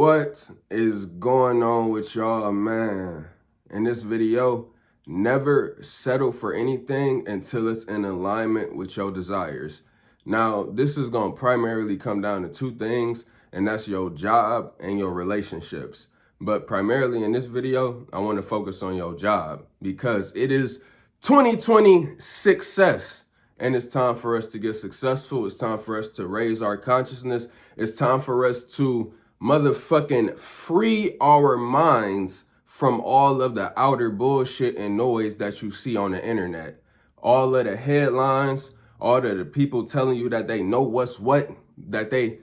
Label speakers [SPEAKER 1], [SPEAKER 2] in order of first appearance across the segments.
[SPEAKER 1] What is going on with y'all, man? In this video, never settle for anything until it's in alignment with your desires. Now, this is going to primarily come down to two things, and that's your job and your relationships. But primarily in this video, I want to focus on your job because it is 2020 success. And it's time for us to get successful. It's time for us to raise our consciousness. It's time for us to motherfucking free our minds from all of the outer bullshit and noise that you see on the internet. All of the headlines, all of the people telling you that they know what's what, that they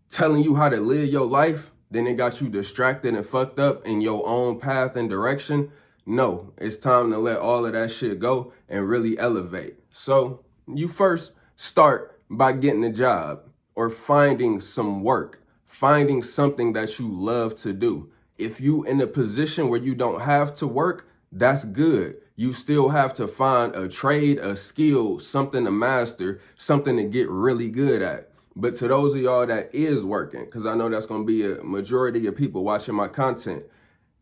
[SPEAKER 1] telling you how to live your life, then it got you distracted and fucked up in your own path and direction. No, it's time to let all of that shit go and really elevate. So you first start by getting a job or finding some work, finding something that you love to do. If you in a position where you don't have to work, that's good. You still have to find a trade, a skill, something to master, something to get really good at. But to those of y'all that is working, because I know that's going to be a majority of people watching my content,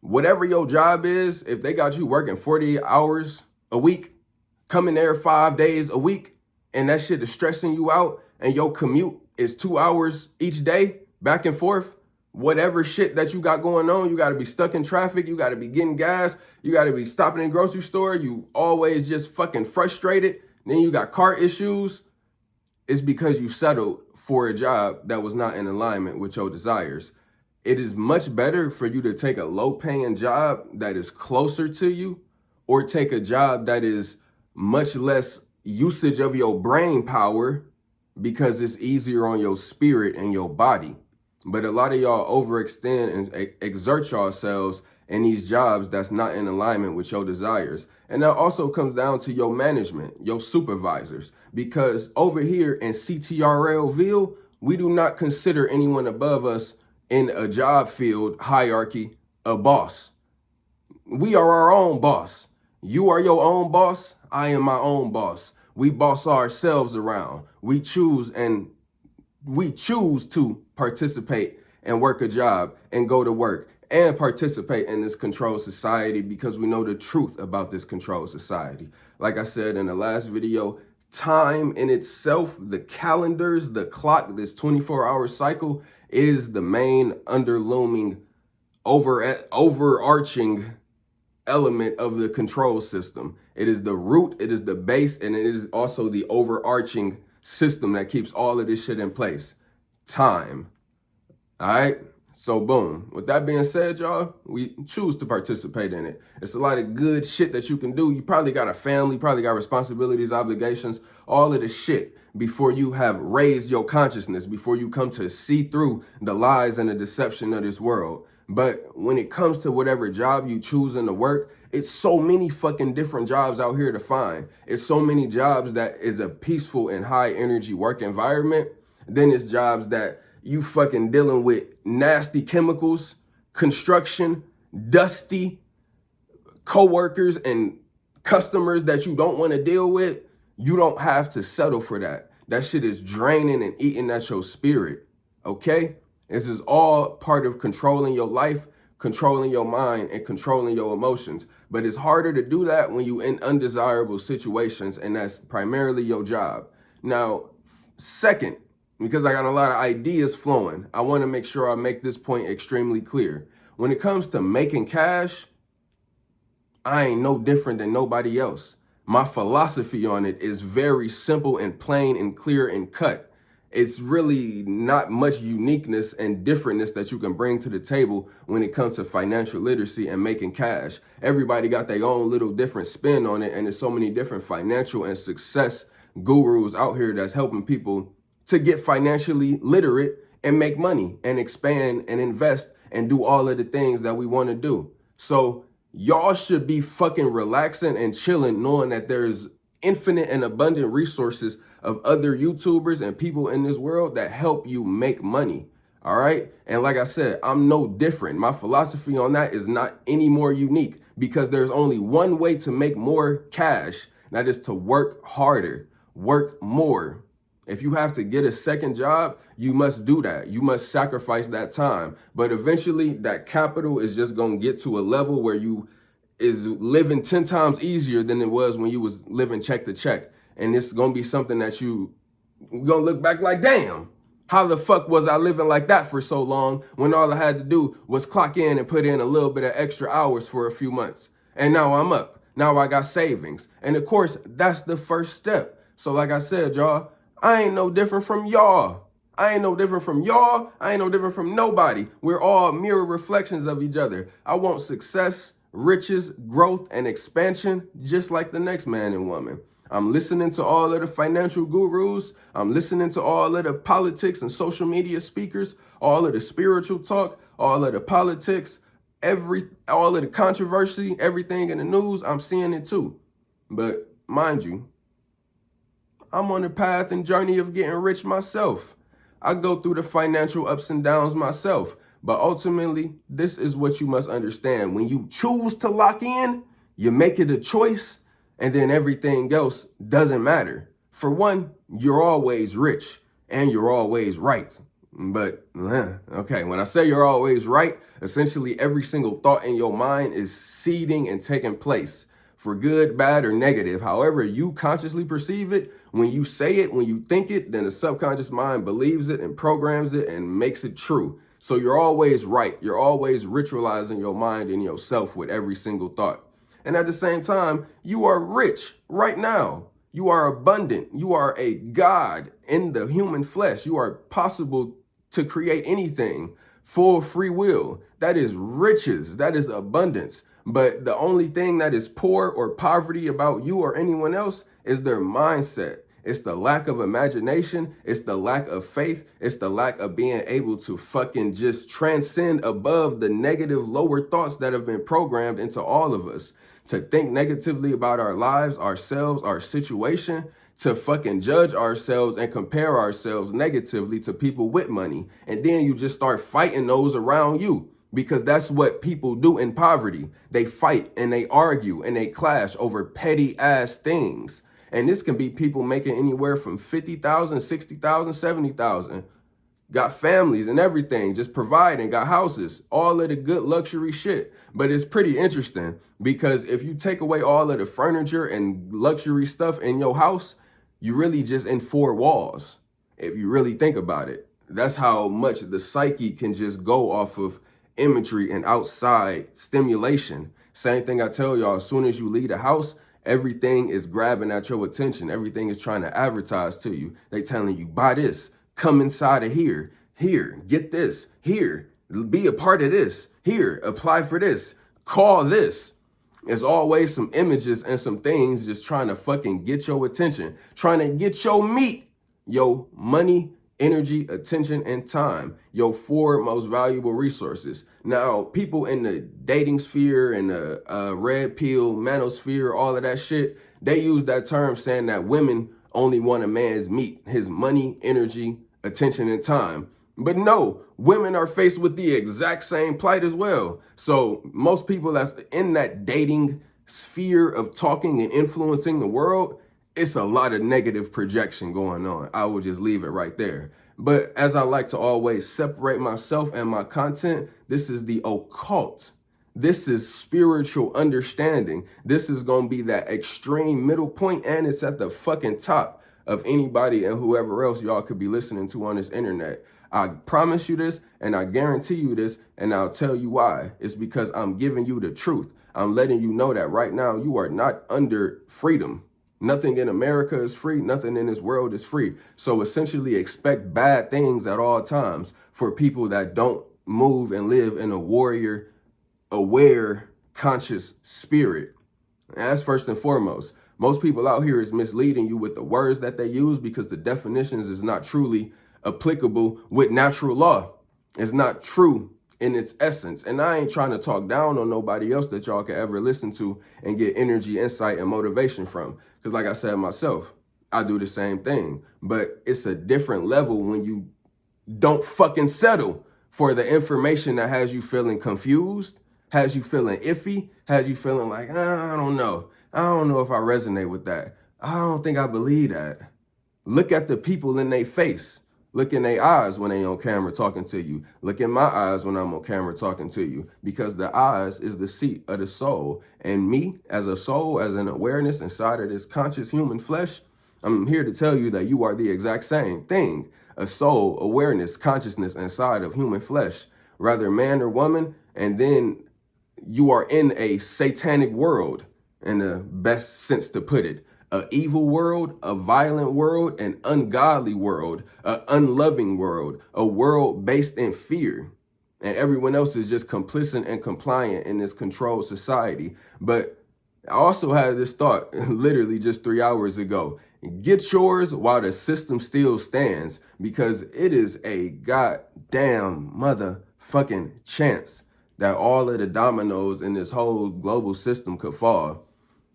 [SPEAKER 1] whatever your job is, if they got you working 40 hours a week, coming there 5 days a week, and that shit is stressing you out, and your commute is 2 hours each day, back and forth, whatever shit that you got going on, you got to be stuck in traffic, you got to be getting gas, you got to be stopping in the grocery store, you always just fucking frustrated, then you got car issues, it's because you settled for a job that was not in alignment with your desires. It is much better for you to take a low-paying job that is closer to you, or take a job that is much less usage of your brain power because it's easier on your spirit and your body. But a lot of y'all overextend and exert yourselves in these jobs that's not in alignment with your desires. And that also comes down to your management, your supervisors, because over here in CTRLville, we do not consider anyone above us in a job field hierarchy a boss. We are our own boss. You are your own boss. I am my own boss. We boss ourselves around. We choose to participate and work a job and go to work and participate in this controlled society because we know the truth about this controlled society. Like I said in the last video, time in itself, the calendars, the clock, this 24-hour cycle is the main underlooming, overarching element of the control system. It is the root, it is the base, and it is also the overarching system that keeps all of this shit in place. Time. All right? So boom. With that being said, y'all, we choose to participate in it. It's a lot of good shit that you can do. You probably got a family, probably got responsibilities, obligations, all of the shit before you have raised your consciousness, before you come to see through the lies and the deception of this world. But when it comes to whatever job you choosing to work, it's so many fucking different jobs out here to find. It's so many jobs that is a peaceful and high energy work environment. Then it's jobs that you fucking dealing with nasty chemicals, construction, dusty coworkers and customers that you don't want to deal with. You don't have to settle for that. That shit is draining and eating at your spirit. Okay? This is all part of controlling your life, controlling your mind, and controlling your emotions. But it's harder to do that when you're in undesirable situations, and that's primarily your job. Now, second, because I got a lot of ideas flowing, I want to make sure I make this point extremely clear. When it comes to making cash, I ain't no different than nobody else. My philosophy on it is very simple and plain and clear and cut. It's really not much uniqueness and differentness that you can bring to the table when it comes to financial literacy and making cash. Everybody got their own little different spin on it, and there's so many different financial and success gurus out here that's helping people to get financially literate and make money and expand and invest and do all of the things that we want to do. So y'all should be fucking relaxing and chilling, knowing that there's infinite and abundant resources of other YouTubers and people in this world that help you make money. All right. And like I said, I'm no different. My philosophy on that is not any more unique because there's only one way to make more cash. That is to work harder, work more. If you have to get a second job, you must do that. You must sacrifice that time. But eventually that capital is just going to get to a level where you is living 10 times easier than it was when you was living check to check. And it's going to be something that you're going to look back like, damn, how the fuck was I living like that for so long when all I had to do was clock in and put in a little bit of extra hours for a few months? And now I'm up. Now I got savings. And of course, that's the first step. So like I said, y'all, I ain't no different from y'all. I ain't no different from y'all. I ain't no different from nobody. We're all mirror reflections of each other. I want success, riches, growth, and expansion just like the next man and woman. I'm listening to all of the financial gurus. I'm listening to all of the politics and social media speakers, all of the spiritual talk, all of the politics, all of the controversy, everything in the news. I'm seeing it too. But mind you, I'm on the path and journey of getting rich myself. I go through the financial ups and downs myself. But ultimately, this is what you must understand. When you choose to lock in, you make it a choice, and then everything else doesn't matter. For one, you're always rich, and you're always right. But, okay, when I say you're always right, essentially every single thought in your mind is seeding and taking place. For good, bad, or negative, however you consciously perceive it, when you say it, when you think it, then the subconscious mind believes it and programs it and makes it true. So you're always right. You're always ritualizing your mind and yourself with every single thought. And at the same time, you are rich right now. You are abundant. You are a God in the human flesh. You are possible to create anything, full free will. That is riches. That is abundance. But the only thing that is poor or poverty about you or anyone else is their mindset. It's the lack of imagination. It's the lack of faith. It's the lack of being able to fucking just transcend above the negative lower thoughts that have been programmed into all of us. To think negatively about our lives, ourselves, our situation, to fucking judge ourselves and compare ourselves negatively to people with money. And then you just start fighting those around you. Because that's what people do in poverty. They fight and they argue and they clash over petty ass things. And this can be people making anywhere from 50,000, 60,000, 70,000. Got families and everything, just providing, got houses, all of the good luxury shit. But it's pretty interesting because if you take away all of the furniture and luxury stuff in your house, you really just in four walls. If you really think about it, that's how much the psyche can just go off of imagery and outside stimulation. Same thing I tell y'all, as soon as you leave the house, everything is grabbing at your attention. Everything is trying to advertise to you. They telling you, buy this, come inside of here, get this, here, be a part of this, here, apply for this, call this. There's always some images and some things just trying to fucking get your attention, trying to get your meat, your money, energy, attention, and time, your four most valuable resources. Now, people in the dating sphere and the red pill, manosphere, all of that shit, they use that term saying that women only want a man's meat, his money, energy, attention, and time. But no, women are faced with the exact same plight as well. So most people that's in that dating sphere of talking and influencing the world, it's a lot of negative projection going on. I will just leave it right there. But as I like to always separate myself and my content, this is the occult. This is spiritual understanding. This is going to be that extreme middle point, and it's at the fucking top of anybody and whoever else y'all could be listening to on this internet. I promise you this, and I guarantee you this, and I'll tell you why. It's because I'm giving you the truth. I'm letting you know that right now you are not under freedom. Nothing in America is free. Nothing in this world is free. So essentially expect bad things at all times for people that don't move and live in a warrior, aware, conscious spirit. And that's first and foremost. Most people out here is misleading you with the words that they use because the definitions is not truly applicable with natural law. It's not true in its essence. And I ain't trying to talk down on nobody else that y'all can ever listen to and get energy, insight, and motivation from. Because like I said myself, I do the same thing. But it's a different level when you don't fucking settle for the information that has you feeling confused, has you feeling iffy, has you feeling like, I don't know. I don't know if I resonate with that. I don't think I believe that. Look at the people in their face. Look in their eyes when they on camera talking to you. Look in my eyes when I'm on camera talking to you, because the eyes is the seat of the soul. And me as a soul, as an awareness inside of this conscious human flesh, I'm here to tell you that you are the exact same thing. A soul, awareness, consciousness inside of human flesh, rather man or woman. And then you are in a satanic world, in the best sense to put it. A evil world, a violent world, an ungodly world, an unloving world, a world based in fear. And everyone else is just complicit and compliant in this controlled society. But I also had this thought literally just 3 hours ago. Get yours while the system still stands, because it is a goddamn motherfucking chance that all of the dominoes in this whole global system could fall.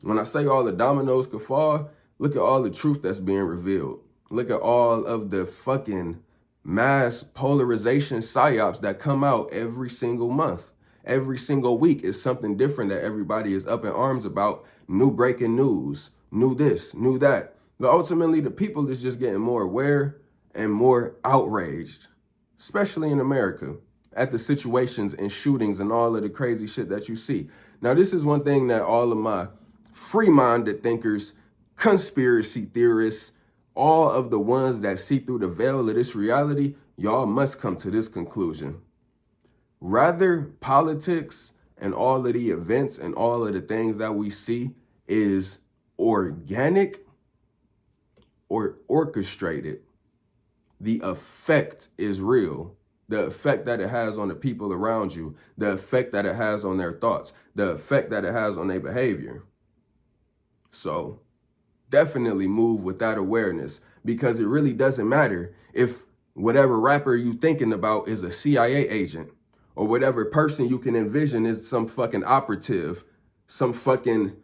[SPEAKER 1] When I say all the dominoes could fall, look at all the truth that's being revealed. Look at all of the fucking mass polarization psyops that come out every single month. Every single week is something different that everybody is up in arms about. New breaking news, new this, new that. But ultimately, the people is just getting more aware and more outraged, especially in America, at the situations and shootings and all of the crazy shit that you see. Now, this is one thing that all of my free-minded thinkers, conspiracy theorists, all of the ones that see through the veil of this reality, y'all must come to this conclusion. Rather, politics and all of the events and all of the things that we see is organic or orchestrated, the effect is real. The effect that it has on the people around you, the effect that it has on their thoughts, the effect that it has on their behavior. So definitely move with that awareness, because it really doesn't matter if whatever rapper you thinking about is a CIA agent, or whatever person you can envision is some fucking operative, some fucking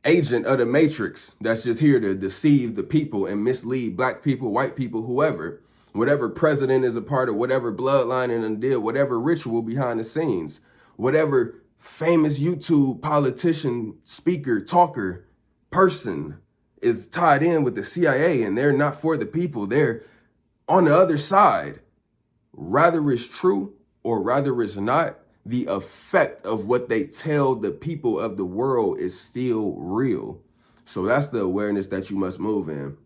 [SPEAKER 1] agent of the Matrix that's just here to deceive the people and mislead black people, white people, whoever. Whatever president is a part of whatever bloodline and deal, whatever ritual behind the scenes, whatever famous YouTube politician, speaker, talker, person is tied in with the CIA, and they're not for the people. They're on the other side. Rather it's true or rather it's not, the effect of what they tell the people of the world is still real. So that's the awareness that you must move in.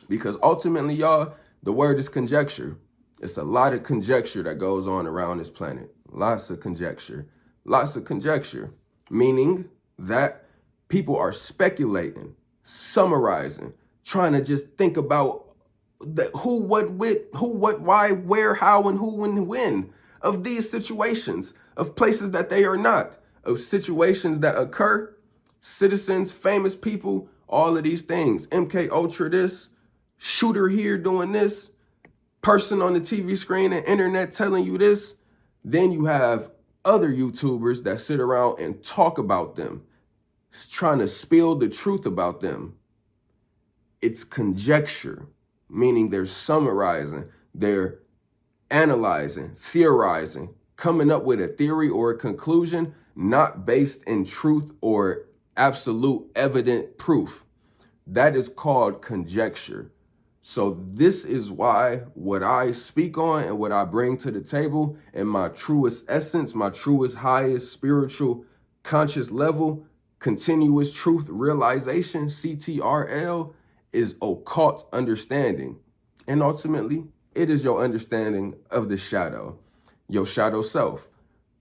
[SPEAKER 1] Because ultimately, y'all, the word is conjecture. It's a lot of conjecture that goes on around this planet. Lots of conjecture. Lots of conjecture. Meaning that people are speculating, summarizing, trying to just think about the who, what, why, where, how, and who, and when of these situations, of places that they are not, of situations that occur, citizens, famous people, all of these things. MK Ultra this, shooter here doing this, person on the TV screen and internet telling you this. Then you have other YouTubers that sit around and talk about them, trying to spill the truth about them. It's conjecture, meaning they're summarizing, they're analyzing, theorizing, coming up with a theory or a conclusion not based in truth or absolute evident proof. That is called conjecture. So this is why what I speak on and what I bring to the table in my truest essence, my truest, highest spiritual conscious level, continuous truth realization, CTRL, is occult understanding. And ultimately, it is your understanding of the shadow, your shadow self,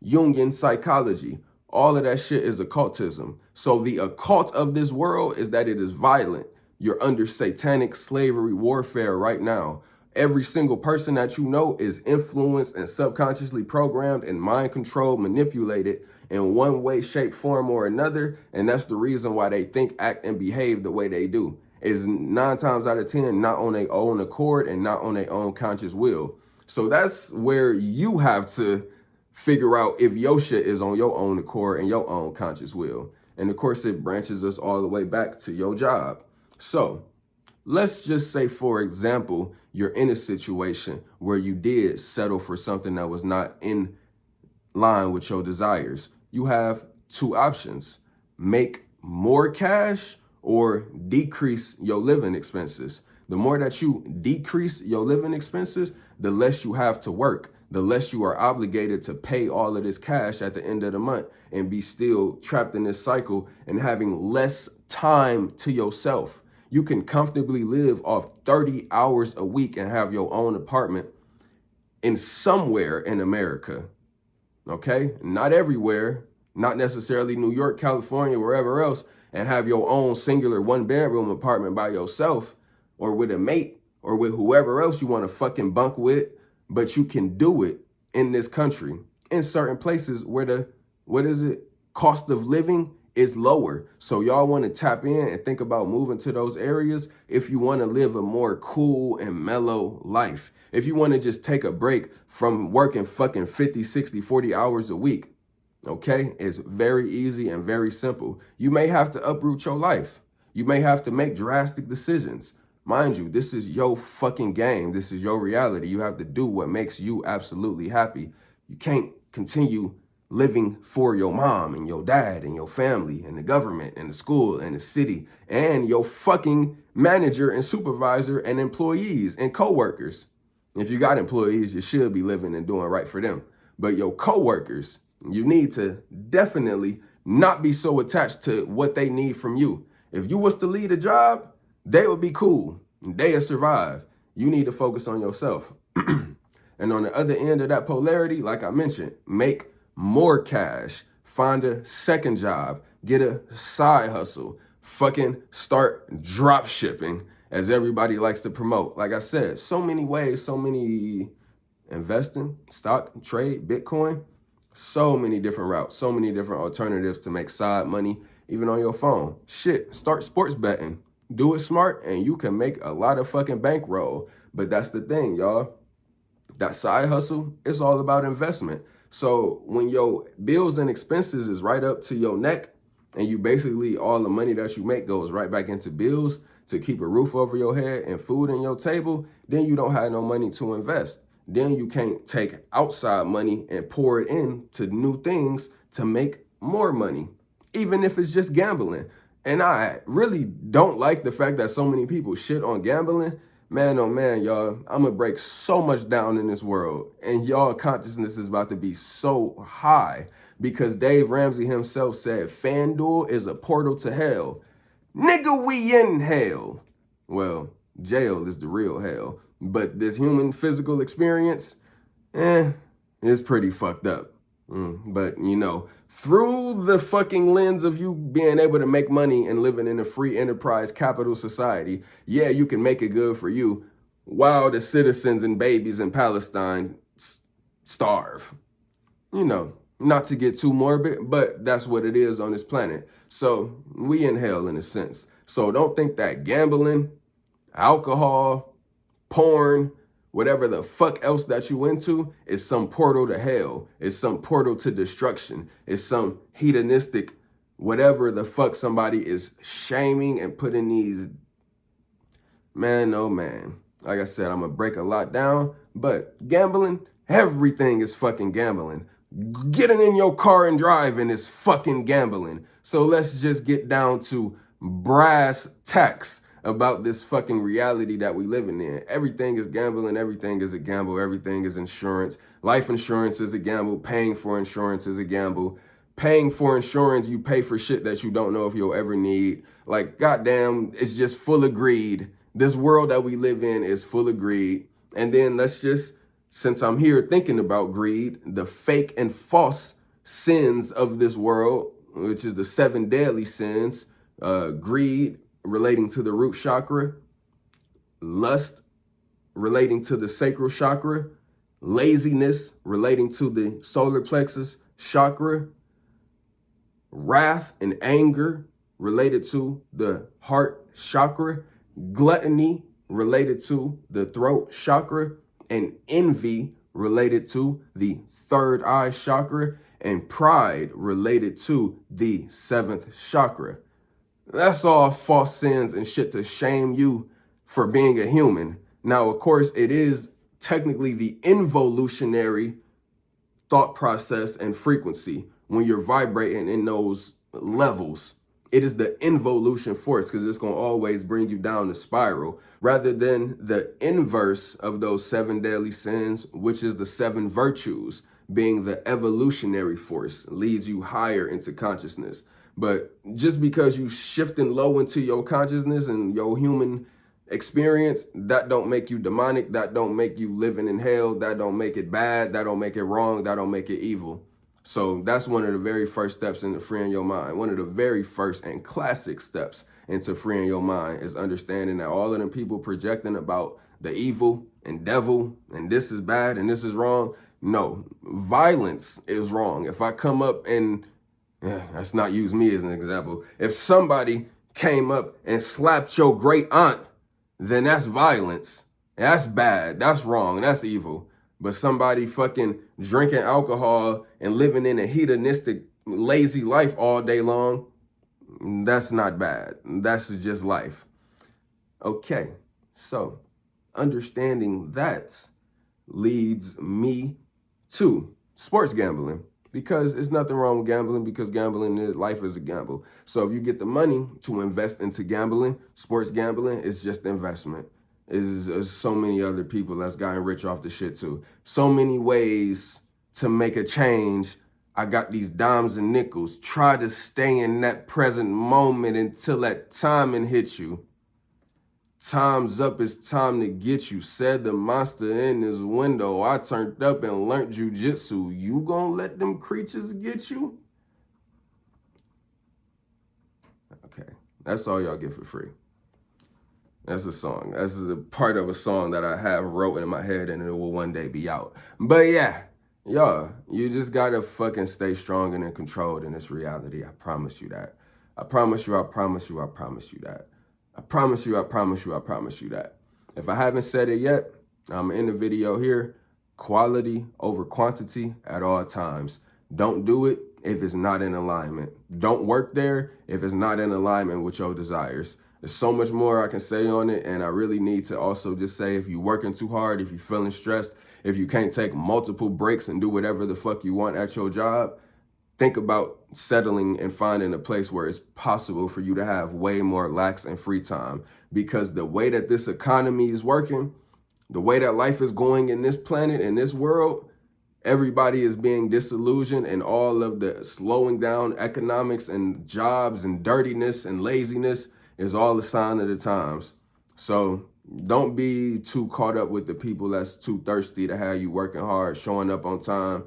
[SPEAKER 1] Jungian psychology. All of that shit is occultism. So the occult of this world is that it is violent. You're under satanic slavery warfare right now. Every single person that you know is influenced and subconsciously programmed and mind controlled, manipulated in one way, shape, form, or another. And that's the reason why they think, act, and behave the way they do. Is 9 times out of 10 not on their own accord and not on their own conscious will. So that's where you have to figure out if your shit is on your own accord and your own conscious will. And of course, it branches us all the way back to your job. So let's just say, for example, you're in a situation where you did settle for something that was not in line with your desires. You have 2 options: make more cash or decrease your living expenses. The more that you decrease your living expenses, the less you have to work, the less you are obligated to pay all of this cash at the end of the month and be still trapped in this cycle and having less time to yourself. You can comfortably live off 30 hours a week and have your own apartment in somewhere in America. Okay? Not everywhere, not necessarily New York, California, wherever else, and have your own singular 1-bedroom apartment by yourself or with a mate or with whoever else you want to fucking bunk with, but you can do it in this country in certain places where the cost of living is lower. So y'all want to tap in and think about moving to those areas if you want to live a more cool and mellow life. If you want to just take a break from working fucking 50, 60, 40 hours a week. Okay, it's very easy and very simple. You may have to uproot your life. You may have to make drastic decisions. Mind you, this is your fucking game. This is your reality. You have to do what makes you absolutely happy. You can't continue living for your mom and your dad and your family and the government and the school and the city and your fucking manager and supervisor and employees and coworkers. If you got employees, you should be living and doing right for them. But your coworkers, you need to definitely not be so attached to what they need from you. If you was to lead a job, they would be cool. They would survive. You need to focus on yourself. And on the other end of that polarity, like I mentioned, make more cash. Find a second job. Get a side hustle. Fucking start drop shipping, as everybody likes to promote. Like I said, so many ways, so many investing, stock, trade, Bitcoin. So many different routes, so many different alternatives to make side money, even on your phone. Shit, start sports betting. Do it smart and you can make a lot of fucking bankroll. But that's the thing, y'all. That side hustle, it's all about investment. So when your bills and expenses is right up to your neck and you basically, all the money that you make goes right back into bills to keep a roof over your head and food on your table, then you don't have no money to invest. Then you can't take outside money and pour it into new things to make more money, even if it's just gambling. And I really don't like the fact that so many people shit on gambling. Man, oh man, y'all, I'm gonna break so much down in this world. And y'all consciousness is about to be so high because Dave Ramsey himself said FanDuel is a portal to hell. Nigga, we in hell. Well, jail is the real hell. But this human physical experience, is pretty fucked up. But, you know, through the fucking lens of you being able to make money and living in a free enterprise capital society, yeah, you can make it good for you while the citizens and babies in Palestine starve. You know, not to get too morbid, but that's what it is on this planet. So we in hell in a sense. So don't think that gambling, alcohol, porn, whatever the fuck else that you into is some portal to hell. It's some portal to destruction. It's some hedonistic, whatever the fuck somebody is shaming and putting these, man, oh man. Like I said, I'm gonna break a lot down, but gambling, everything is fucking gambling. Getting in your car and driving is fucking gambling. So let's just get down to brass tacks about this fucking reality that we living in. Everything is gambling. Everything is a gamble. Everything is insurance. Life insurance is a gamble. Paying for insurance is a gamble. Paying for insurance, you pay for shit that you don't know if you'll ever need. Like, goddamn, it's just full of greed. This world that we live in is full of greed. And then let's just, since I'm here thinking about greed, the fake and false sins of this world, which is the 7 deadly sins, greed, relating to the root chakra, lust relating to the sacral chakra, laziness relating to the solar plexus chakra, wrath and anger related to the heart chakra, gluttony related to the throat chakra, and envy related to the third eye chakra, and pride related to the 7th chakra. That's all false sins and shit to shame you for being a human. Now, of course, it is technically the involutionary thought process and frequency when you're vibrating in those levels It is the involution force because it's going to always bring you down the spiral rather than the inverse of those 7 deadly sins, which is the 7 virtues, being the evolutionary force, leads you higher into consciousness. But just because you shifting low into your consciousness and your human experience, that don't make you demonic, that don't make you living in hell, that don't make it bad, that don't make it wrong, that don't make it evil. So that's one of the very first steps into freeing your mind. One of the very first and classic steps into freeing your mind is understanding that all of them people projecting about the evil and devil and this is bad and this is wrong. No, violence is wrong. If I come up and, let's not use me as an example. If somebody came up and slapped your great aunt, then that's violence. That's bad. That's wrong. That's evil. But somebody fucking drinking alcohol and living in a hedonistic, lazy life all day long, that's not bad. That's just life. Okay, so understanding that leads me to sports gambling, because there's nothing wrong with gambling, because gambling, life is a gamble. So if you get the money to invest into gambling, sports gambling is just investment. Is so many other people that's gotten rich off the shit too. So many ways to make a change. I got these dimes and nickels. Try to stay in that present moment until that timing hits you. Time's up, it's time to get you. Said the monster in his window. I turned up and learned jujitsu. You gonna let them creatures get you? Okay, that's all y'all get for free. That's a song. This is a part of a song that I have wrote in my head and it will one day be out. But yeah, y'all, you just gotta fucking stay strong and in control in this reality. I promise you that. I promise you, I promise you, I promise you that. I promise you, I promise you, I promise you that. If I haven't said it yet, I'm in the video here. Quality over quantity at all times. Don't do it if it's not in alignment. Don't work there if it's not in alignment with your desires. There's so much more I can say on it, and I really need to also just say, if you're working too hard, if you're feeling stressed, if you can't take multiple breaks and do whatever the fuck you want at your job, think about settling and finding a place where it's possible for you to have way more lax and free time. Because the way that this economy is working, the way that life is going in this planet, in this world, everybody is being disillusioned, and all of the slowing down economics and jobs and dirtiness and laziness is all a sign of the times. So don't be too caught up with the people that's too thirsty to have you working hard, showing up on time.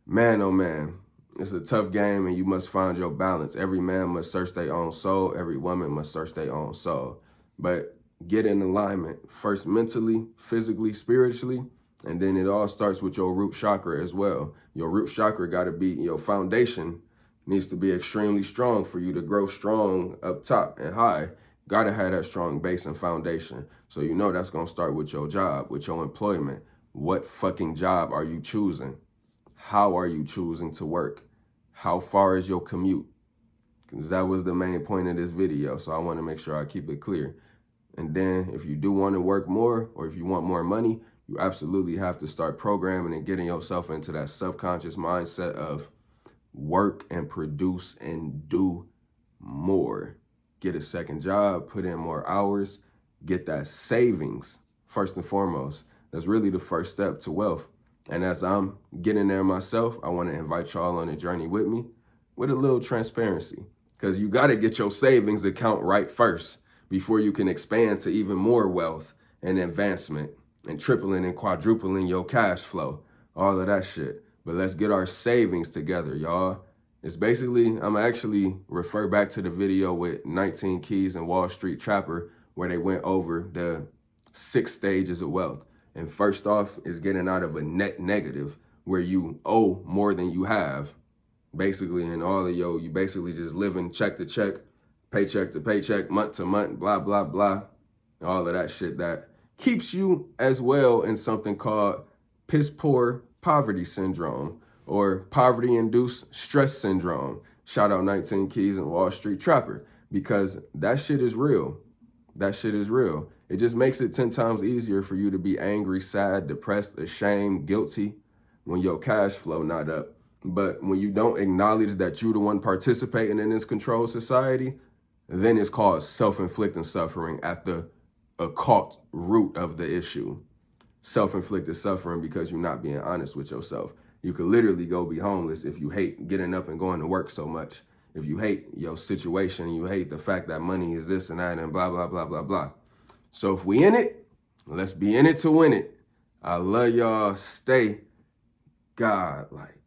[SPEAKER 1] Man, oh man, it's a tough game and you must find your balance. Every man must search their own soul. Every woman must search their own soul. But get in alignment, first mentally, physically, spiritually, and then it all starts with your root chakra as well. Your root chakra got to be, your foundation needs to be extremely strong for you to grow strong up top and high. Got to have that strong base and foundation. So you know that's going to start with your job, with your employment. What fucking job are you choosing? How are you choosing to work? How far is your commute? Because that was the main point of this video. So I want to make sure I keep it clear. And then if you do want to work more, or if you want more money, you absolutely have to start programming and getting yourself into that subconscious mindset of work and produce and do more. Get a second job, put in more hours, get that savings first and foremost. That's really the first step to wealth. And as I'm getting there myself, I want to invite y'all on a journey with me with a little transparency, because you got to get your savings account right first before you can expand to even more wealth and advancement and tripling and quadrupling your cash flow, all of that shit. But let's get our savings together, y'all. It's basically, I'm actually refer back to the video with 19 Keys and Wall Street Trapper, where they went over the 6 stages of wealth. And first off is getting out of a net negative where you owe more than you have, basically, and all of you basically just living check to check, paycheck to paycheck, month to month, blah, blah, blah, all of that shit that keeps you as well in something called piss poor poverty syndrome or poverty-induced stress syndrome. Shout out 19 Keys and Wall Street Trapper, because that shit is real. That shit is real. It just makes it 10 times easier for you to be angry, sad, depressed, ashamed, guilty when your cash flow not up. But when you don't acknowledge that you're the one participating in this controlled society, then it's called self-inflicting suffering at the occult root of the issue. Self-inflicted suffering because you're not being honest with yourself. You could literally go be homeless if you hate getting up and going to work so much. If you hate your situation, you hate the fact that money is this and that and blah, blah, blah, blah, blah. So if we in it, let's be in it to win it. I love y'all. Stay God-like.